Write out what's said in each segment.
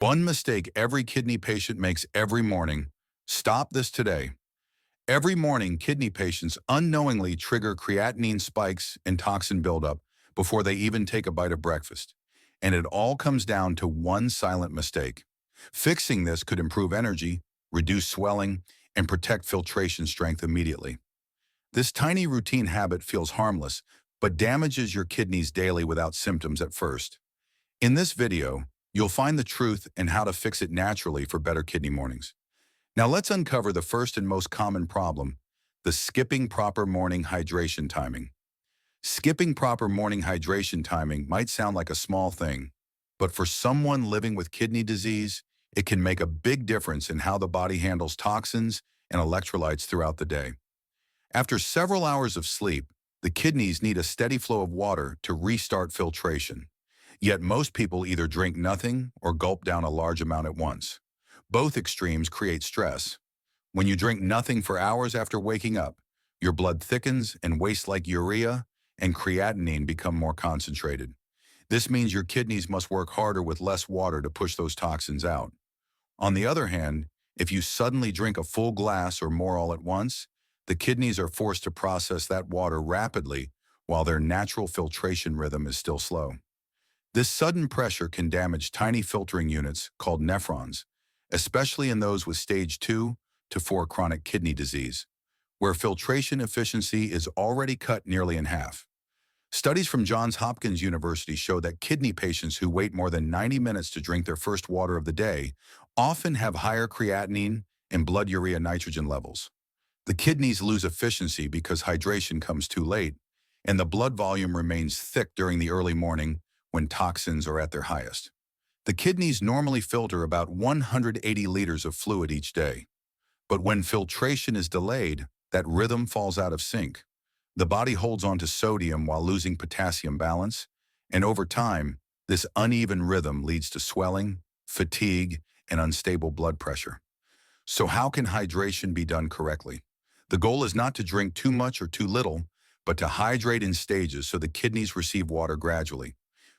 One mistake every kidney patient makes every morning. Stop this today. Every morning, kidney patients unknowingly trigger creatinine spikes and toxin buildup before they even take a bite of breakfast. And it all comes down to one silent mistake. Fixing this could improve energy, reduce swelling, and protect filtration strength immediately. This tiny routine habit feels harmless, but damages your kidneys daily without symptoms at first. In this video, you'll find the truth and how to fix it naturally for better kidney mornings. Now let's uncover the first and most common problem, the skipping proper morning hydration timing. Skipping proper morning hydration timing might sound like a small thing, but for someone living with kidney disease, it can make a big difference in how the body handles toxins and electrolytes throughout the day. After several hours of sleep, the kidneys need a steady flow of water to restart filtration. Yet most people either drink nothing or gulp down a large amount at once. Both extremes create stress. When you drink nothing for hours after waking up, your blood thickens and waste like urea and creatinine become more concentrated. This means your kidneys must work harder with less water to push those toxins out. On the other hand, if you suddenly drink a full glass or more all at once, the kidneys are forced to process that water rapidly while their natural filtration rhythm is still slow. This sudden pressure can damage tiny filtering units called nephrons, especially in those with stage 2 to 4 chronic kidney disease, where filtration efficiency is already cut nearly in half. Studies from Johns Hopkins University show that kidney patients who wait more than 90 minutes to drink their first water of the day often have higher creatinine and blood urea nitrogen levels. The kidneys lose efficiency because hydration comes too late, and the blood volume remains thick during the early morning when toxins are at their highest. The kidneys normally filter about 180 liters of fluid each day. But when filtration is delayed, that rhythm falls out of sync. The body holds on to sodium while losing potassium balance, and over time, this uneven rhythm leads to swelling, fatigue, and unstable blood pressure. So how can hydration be done correctly? The goal is not to drink too much or too little, but to hydrate in stages so the kidneys receive water gradually.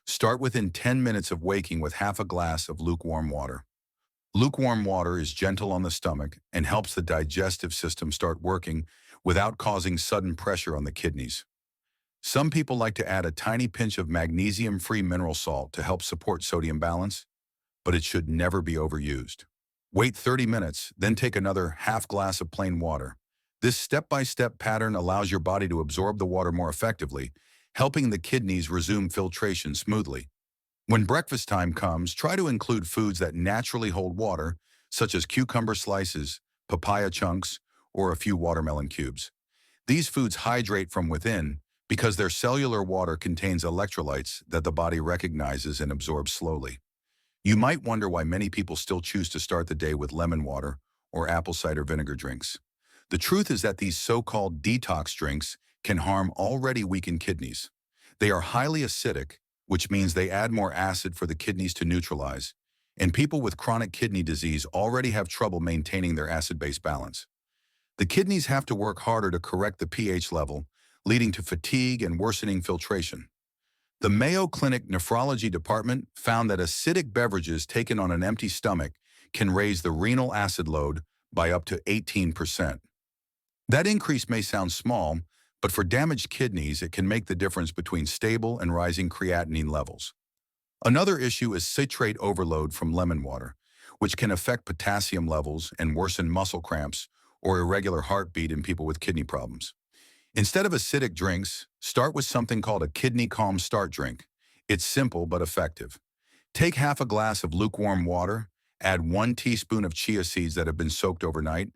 Start within 10 minutes of waking with half a glass of lukewarm water. Lukewarm water is gentle on the stomach and helps the digestive system start working without causing sudden pressure on the kidneys. Some people like to add a tiny pinch of magnesium-free mineral salt to help support sodium balance, but it should never be overused. Wait 30 minutes, then take another half glass of plain water. This step-by-step pattern allows your body to absorb the water more effectively, helping the kidneys resume filtration smoothly. When breakfast time comes, try to include foods that naturally hold water, such as cucumber slices, papaya chunks, or a few watermelon cubes. These foods hydrate from within because their cellular water contains electrolytes that the body recognizes and absorbs slowly. You might wonder why many people still choose to start the day with lemon water or apple cider vinegar drinks. The truth is that these so-called detox drinks can harm already weakened kidneys. They are highly acidic, which means they add more acid for the kidneys to neutralize, and people with chronic kidney disease already have trouble maintaining their acid-base balance. The kidneys have to work harder to correct the pH level, leading to fatigue and worsening filtration. The Mayo Clinic Nephrology Department found that acidic beverages taken on an empty stomach can raise the renal acid load by up to 18%. That increase may sound small, but for damaged kidneys, it can make the difference between stable and rising creatinine levels. Another issue is citrate overload from lemon water, which can affect potassium levels and worsen muscle cramps or irregular heartbeat in people with kidney problems. Instead of acidic drinks, start with something called a kidney calm start drink. It's simple but effective. Take half a glass of lukewarm water, add 1 teaspoon of chia seeds that have been soaked overnight,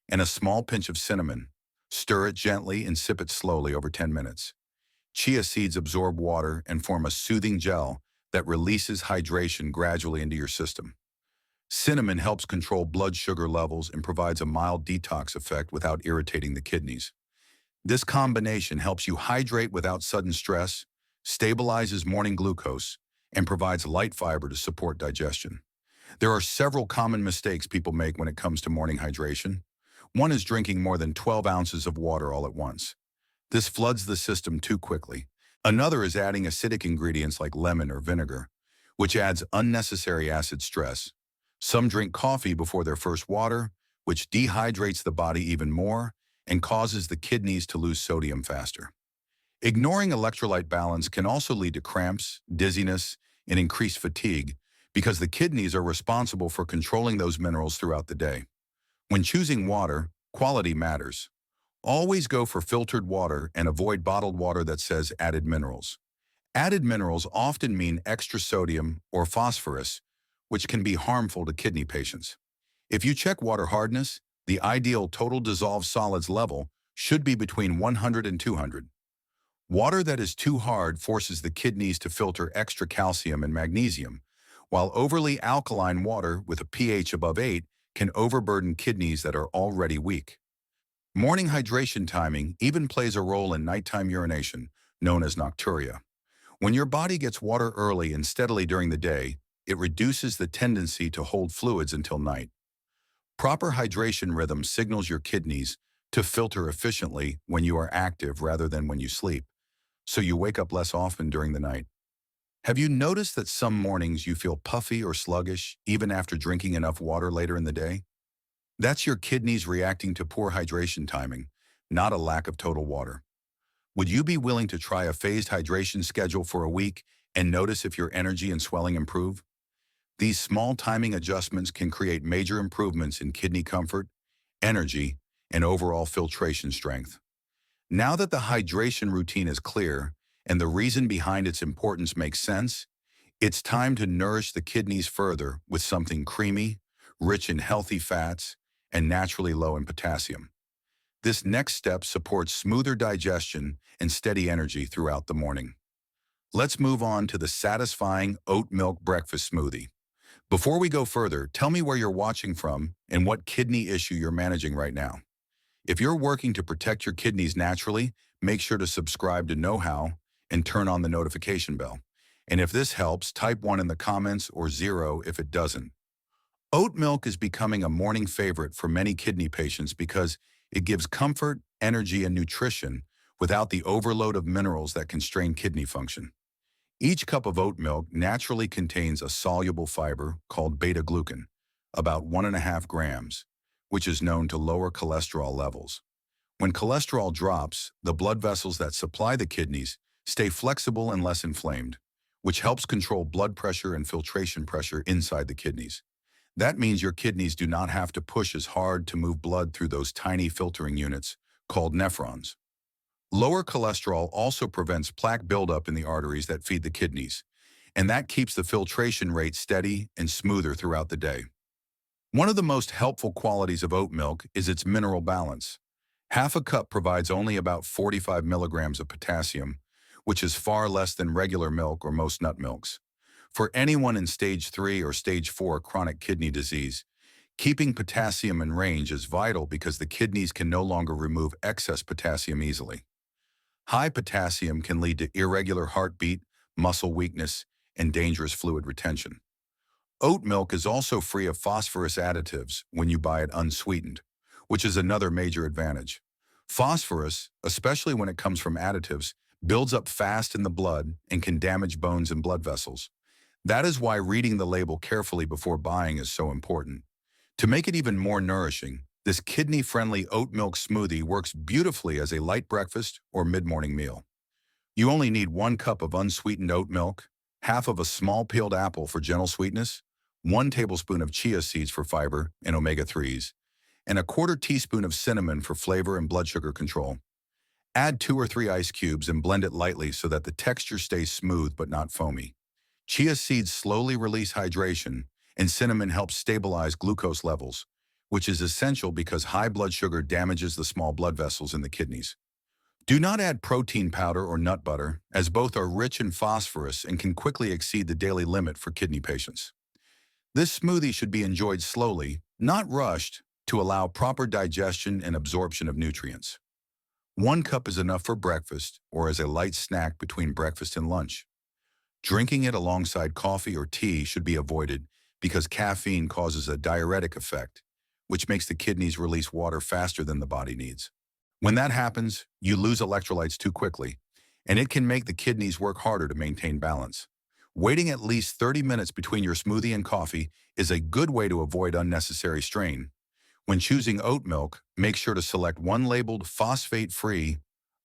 and a small pinch of cinnamon. Stir it gently and sip it slowly over 10 minutes. Chia seeds absorb water and form a soothing gel that releases hydration gradually into your system. Cinnamon helps control blood sugar levels and provides a mild detox effect without irritating the kidneys. This combination helps you hydrate without sudden stress, stabilizes morning glucose, and provides light fiber to support digestion. There are several common mistakes people make when it comes to morning hydration. One is drinking more than 12 ounces of water all at once. This floods the system too quickly. Another is adding acidic ingredients like lemon or vinegar, which adds unnecessary acid stress. Some drink coffee before their first water, which dehydrates the body even more and causes the kidneys to lose sodium faster. Ignoring electrolyte balance can also lead to cramps, dizziness, and increased fatigue because the kidneys are responsible for controlling those minerals throughout the day. When choosing water, quality matters. Always go for filtered water and avoid bottled water that says added minerals. Added minerals often mean extra sodium or phosphorus, which can be harmful to kidney patients. If you check water hardness, the ideal total dissolved solids level should be between 100 and 200. Water that is too hard forces the kidneys to filter extra calcium and magnesium, while overly alkaline water with a pH above 8 can overburden kidneys that are already weak. Morning hydration timing even plays a role in nighttime urination, known as nocturia. When your body gets water early and steadily during the day, it reduces the tendency to hold fluids until night. Proper hydration rhythm signals your kidneys to filter efficiently when you are active rather than when you sleep, so you wake up less often during the night. Have you noticed that some mornings you feel puffy or sluggish even after drinking enough water later in the day? That's your kidneys reacting to poor hydration timing, not a lack of total water. Would you be willing to try a phased hydration schedule for a week and notice if your energy and swelling improve? These small timing adjustments can create major improvements in kidney comfort, energy, and overall filtration strength. Now that the hydration routine is clear and the reason behind its importance makes sense, it's time to nourish the kidneys further with something creamy, rich in healthy fats, and naturally low in potassium. This next step supports smoother digestion and steady energy throughout the morning. Let's move on to the satisfying oat milk breakfast smoothie. Before we go further, tell me where you're watching from and what kidney issue you're managing right now. If you're working to protect your kidneys naturally, make sure to subscribe to Knowhow and turn on the notification bell. And if this helps, type 1 in the comments or 0 if it doesn't. Oat milk is becoming a morning favorite for many kidney patients because it gives comfort, energy, and nutrition without the overload of minerals that can strain kidney function. Each cup of oat milk naturally contains a soluble fiber called beta-glucan, about 1.5 grams, which is known to lower cholesterol levels. When cholesterol drops, the blood vessels that supply the kidneys stay flexible and less inflamed, which helps control blood pressure and filtration pressure inside the kidneys. That means your kidneys do not have to push as hard to move blood through those tiny filtering units called nephrons. Lower cholesterol also prevents plaque buildup in the arteries that feed the kidneys, and that keeps the filtration rate steady and smoother throughout the day. One of the most helpful qualities of oat milk is its mineral balance. Half a cup provides only about 45 milligrams of potassium, which is far less than regular milk or most nut milks. For anyone in stage 3 or stage 4 chronic kidney disease, keeping potassium in range is vital because the kidneys can no longer remove excess potassium easily. High potassium can lead to irregular heartbeat, muscle weakness, and dangerous fluid retention. Oat milk is also free of phosphorus additives when you buy it unsweetened, which is another major advantage. Phosphorus, especially when it comes from additives, builds up fast in the blood and can damage bones and blood vessels. That is why reading the label carefully before buying is so important. To make it even more nourishing, this kidney-friendly oat milk smoothie works beautifully as a light breakfast or mid-morning meal. You only need 1 cup of unsweetened oat milk, half of a small peeled apple for gentle sweetness, 1 tablespoon of chia seeds for fiber and omega-3s, and a 1/4 teaspoon of cinnamon for flavor and blood sugar control. Add 2 or 3 ice cubes and blend it lightly so that the texture stays smooth but not foamy. Chia seeds slowly release hydration, and cinnamon helps stabilize glucose levels, which is essential because high blood sugar damages the small blood vessels in the kidneys. Do not add protein powder or nut butter, as both are rich in phosphorus and can quickly exceed the daily limit for kidney patients. This smoothie should be enjoyed slowly, not rushed, to allow proper digestion and absorption of nutrients. 1 cup is enough for breakfast or as a light snack between breakfast and lunch. Drinking it alongside coffee or tea should be avoided because caffeine causes a diuretic effect, which makes the kidneys release water faster than the body needs. When that happens, you lose electrolytes too quickly, and it can make the kidneys work harder to maintain balance. Waiting at least 30 minutes between your smoothie and coffee is a good way to avoid unnecessary strain. When choosing oat milk, make sure to select one labeled phosphate-free,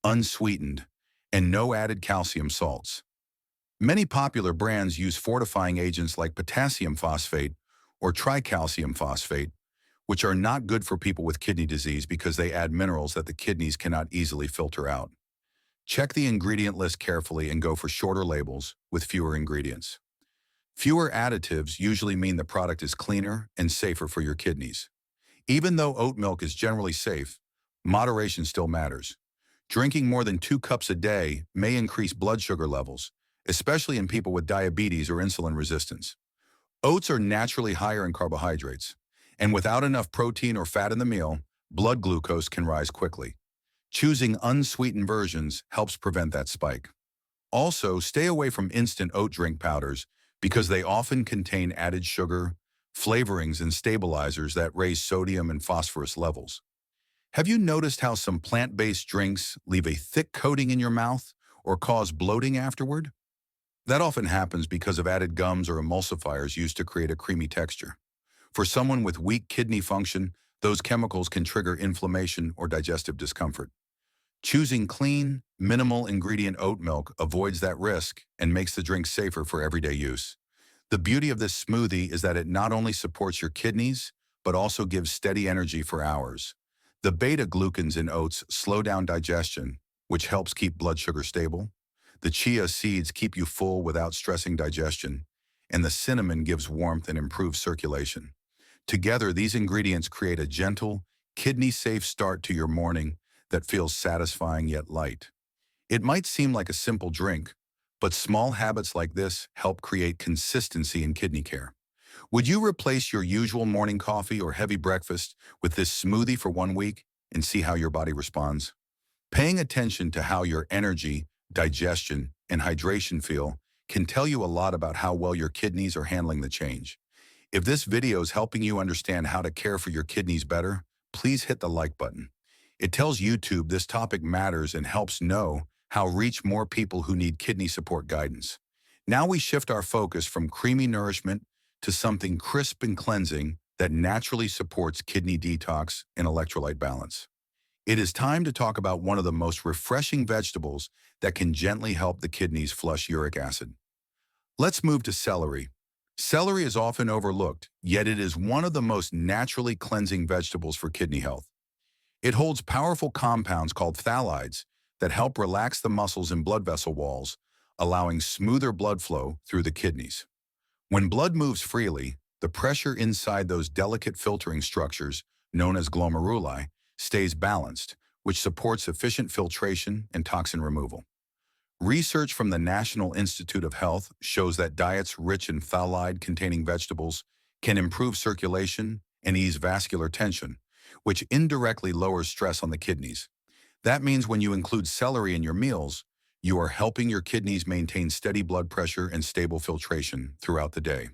unsweetened, and no added calcium salts. Many popular brands use fortifying agents like potassium phosphate or tricalcium phosphate, which are not good for people with kidney disease because they add minerals that the kidneys cannot easily filter out. Check the ingredient list carefully and go for shorter labels with fewer ingredients. Fewer additives usually mean the product is cleaner and safer for your kidneys. Even though oat milk is generally safe, moderation still matters. Drinking more than 2 cups a day may increase blood sugar levels, especially in people with diabetes or insulin resistance. Oats are naturally higher in carbohydrates, and without enough protein or fat in the meal, blood glucose can rise quickly. Choosing unsweetened versions helps prevent that spike. Also, stay away from instant oat drink powders because they often contain added sugar, flavorings, and stabilizers that raise sodium and phosphorus levels. Have you noticed how some plant-based drinks leave a thick coating in your mouth or cause bloating afterward? That often happens because of added gums or emulsifiers used to create a creamy texture. For someone with weak kidney function, those chemicals can trigger inflammation or digestive discomfort. Choosing clean, minimal ingredient oat milk avoids that risk and makes the drink safer for everyday use. The beauty of this smoothie is that it not only supports your kidneys, but also gives steady energy for hours. The beta-glucans in oats slow down digestion, which helps keep blood sugar stable. The chia seeds keep you full without stressing digestion, and the cinnamon gives warmth and improves circulation. Together, these ingredients create a gentle, kidney-safe start to your morning that feels satisfying yet light. It might seem like a simple drink, but small habits like this help create consistency in kidney care. Would you replace your usual morning coffee or heavy breakfast with this smoothie for 1 week and see how your body responds? Paying attention to how your energy, digestion, and hydration feel can tell you a lot about how well your kidneys are handling the change. If this video is helping you understand how to care for your kidneys better, please hit the like button. It tells YouTube this topic matters and helps know how to reach more people who need kidney support guidance. Now we shift our focus from creamy nourishment to something crisp and cleansing that naturally supports kidney detox and electrolyte balance. It is time to talk about one of the most refreshing vegetables that can gently help the kidneys flush uric acid. Let's move to celery. Celery is often overlooked, yet it is one of the most naturally cleansing vegetables for kidney health. It holds powerful compounds called phthalides that help relax the muscles and blood vessel walls, allowing smoother blood flow through the kidneys. When blood moves freely, the pressure inside those delicate filtering structures, known as glomeruli, stays balanced, which supports efficient filtration and toxin removal. Research from the National Institute of Health shows that diets rich in phthalide-containing vegetables can improve circulation and ease vascular tension, which indirectly lowers stress on the kidneys. That means when you include celery in your meals, you are helping your kidneys maintain steady blood pressure and stable filtration throughout the day.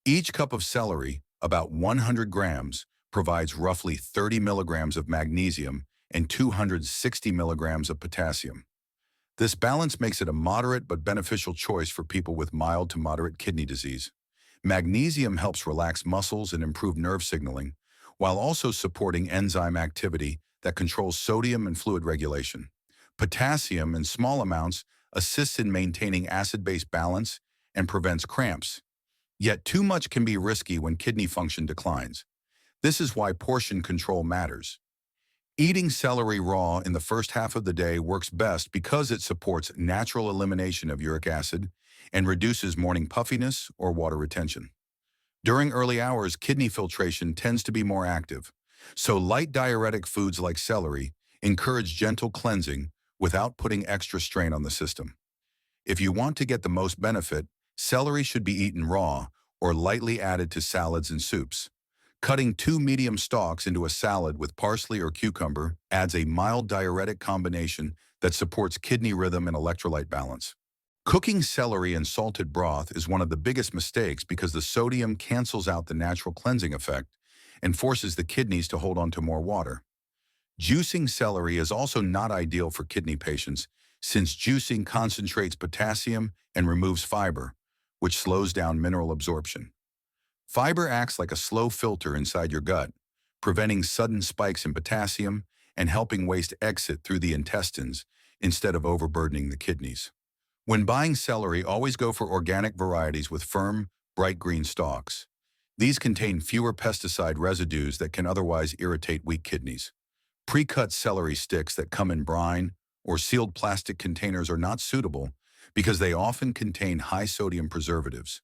Each cup of celery, about 100 grams, provides roughly 30 milligrams of magnesium and 260 milligrams of potassium. This balance makes it a moderate but beneficial choice for people with mild to moderate kidney disease. Magnesium helps relax muscles and improve nerve signaling, while also supporting enzyme activity that controls sodium and fluid regulation. Potassium, in small amounts, assists in maintaining acid-base balance and prevents cramps. Yet too much can be risky when kidney function declines. This is why portion control matters. Eating celery raw in the first half of the day works best because it supports natural elimination of uric acid and reduces morning puffiness or water retention. During early hours, kidney filtration tends to be more active, so light diuretic foods like celery encourage gentle cleansing without putting extra strain on the system. If you want to get the most benefit, celery should be eaten raw or lightly added to salads and soups. Cutting 2 medium stalks into a salad with parsley or cucumber adds a mild diuretic combination that supports kidney rhythm and electrolyte balance. Cooking celery in salted broth is one of the biggest mistakes because the sodium cancels out the natural cleansing effect and forces the kidneys to hold on to more water. Juicing celery is also not ideal for kidney patients since juicing concentrates potassium and removes fiber, which slows down mineral absorption. Fiber acts like a slow filter inside your gut, preventing sudden spikes in potassium and helping waste exit through the intestines instead of overburdening the kidneys. When buying celery, always go for organic varieties with firm, bright green stalks. These contain fewer pesticide residues that can otherwise irritate weak kidneys. Pre-cut celery sticks that come in brine or sealed plastic containers are not suitable because they often contain high sodium preservatives.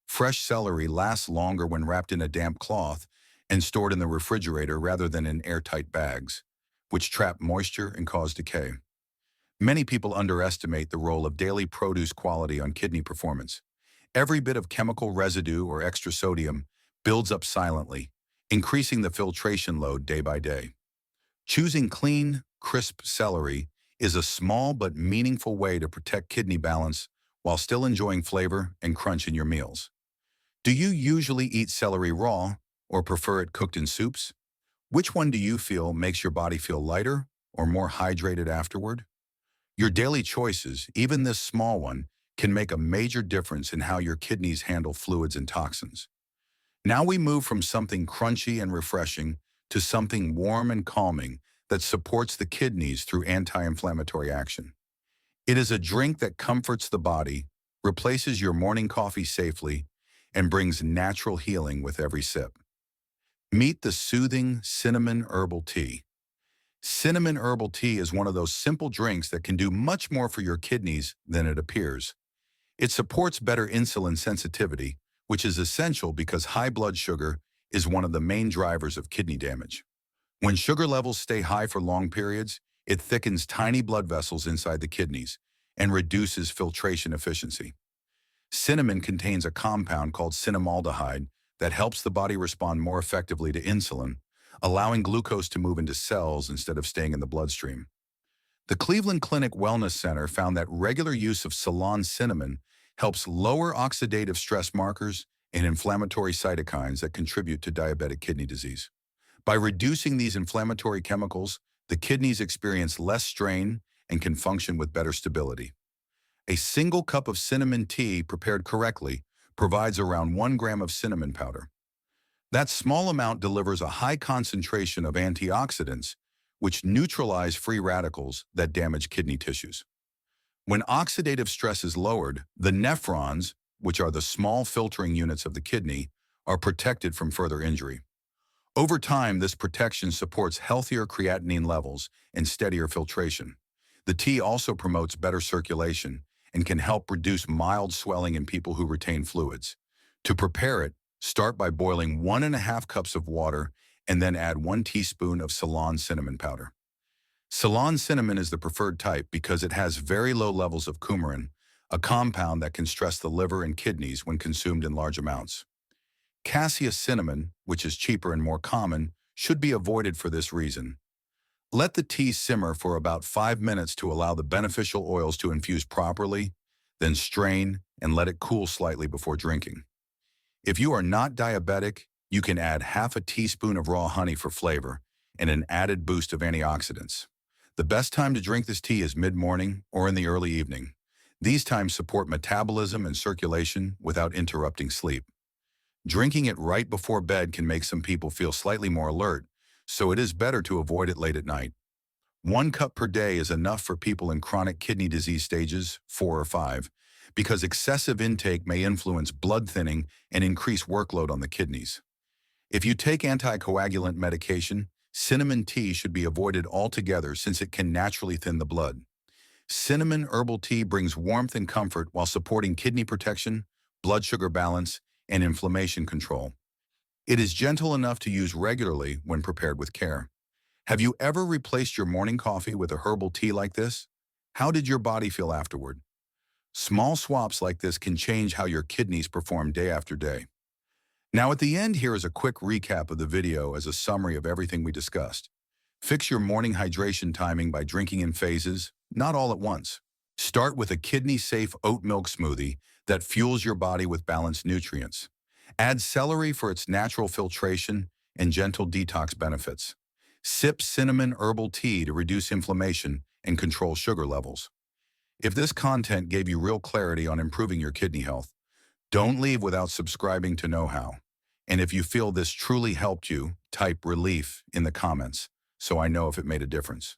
Fresh celery lasts longer when wrapped in a damp cloth and stored in the refrigerator rather than in airtight bags, which trap moisture and cause decay. Many people underestimate the role of daily produce quality on kidney performance. Every bit of chemical residue or extra sodium builds up silently, increasing the filtration load day by day. Choosing clean, crisp celery is a small but meaningful way to protect kidney balance while still enjoying flavor and crunch in your meals. Do you usually eat celery raw or prefer it cooked in soups? Which one do you feel makes your body feel lighter or more hydrated afterward? Your daily choices, even this small one, can make a major difference in how your kidneys handle fluids and toxins. Now we move from something crunchy and refreshing to something warm and calming that supports the kidneys through anti-inflammatory action. It is a drink that comforts the body, replaces your morning coffee safely, and brings natural healing with every sip. Meet the soothing cinnamon herbal tea. Cinnamon herbal tea is one of those simple drinks that can do much more for your kidneys than it appears. It supports better insulin sensitivity, which is essential because high blood sugar is one of the main drivers of kidney damage. When sugar levels stay high for long periods, it thickens tiny blood vessels inside the kidneys and reduces filtration efficiency. Cinnamon contains a compound called cinnamaldehyde that helps the body respond more effectively to insulin, allowing glucose to move into cells instead of staying in the bloodstream. The Cleveland Clinic Wellness Center found that regular use of Ceylon cinnamon helps lower oxidative stress markers and inflammatory cytokines that contribute to diabetic kidney disease. By reducing these inflammatory chemicals, the kidneys experience less strain and can function with better stability. A single cup of cinnamon tea prepared correctly provides around 1 gram of cinnamon powder. That small amount delivers a high concentration of antioxidants, which neutralize free radicals that damage kidney tissues. When oxidative stress is lowered, the nephrons, which are the small filtering units of the kidney, are protected from further injury. Over time, this protection supports healthier creatinine levels and steadier filtration. The tea also promotes better circulation and can help reduce mild swelling in people who retain fluids. To prepare it, start by boiling 1.5 cups of water and then add 1 teaspoon of Ceylon cinnamon powder. Ceylon cinnamon is the preferred type because it has very low levels of coumarin, a compound that can stress the liver and kidneys when consumed in large amounts. Cassia cinnamon, which is cheaper and more common, should be avoided for this reason. Let the tea simmer for about 5 minutes to allow the beneficial oils to infuse properly, then strain and let it cool slightly before drinking. If you are not diabetic, you can add half a teaspoon of raw honey for flavor and an added boost of antioxidants. The best time to drink this tea is mid-morning or in the early evening. These times support metabolism and circulation without interrupting sleep. Drinking it right before bed can make some people feel slightly more alert, so it is better to avoid it late at night. 1 cup per day is enough for people in chronic kidney disease stages 4 or 5, because excessive intake may influence blood thinning and increase workload on the kidneys. If you take anticoagulant medication, cinnamon tea should be avoided altogether since it can naturally thin the blood. Cinnamon herbal tea brings warmth and comfort while supporting kidney protection, blood sugar balance, and inflammation control. It is gentle enough to use regularly when prepared with care. Have you ever replaced your morning coffee with a herbal tea like this? How did your body feel afterward? Small swaps like this can change how your kidneys perform day after day. Now at the end, here is a quick recap of the video as a summary of everything we discussed. Fix your morning hydration timing by drinking in phases, not all at once. Start with a kidney-safe oat milk smoothie that fuels your body with balanced nutrients. Add celery for its natural filtration and gentle detox benefits. Sip cinnamon herbal tea to reduce inflammation and control sugar levels. If this content gave you real clarity on improving your kidney health, Don't leave without subscribing to Knowhow. And if you feel this truly helped you, type relief in the comments so I know if it made a difference.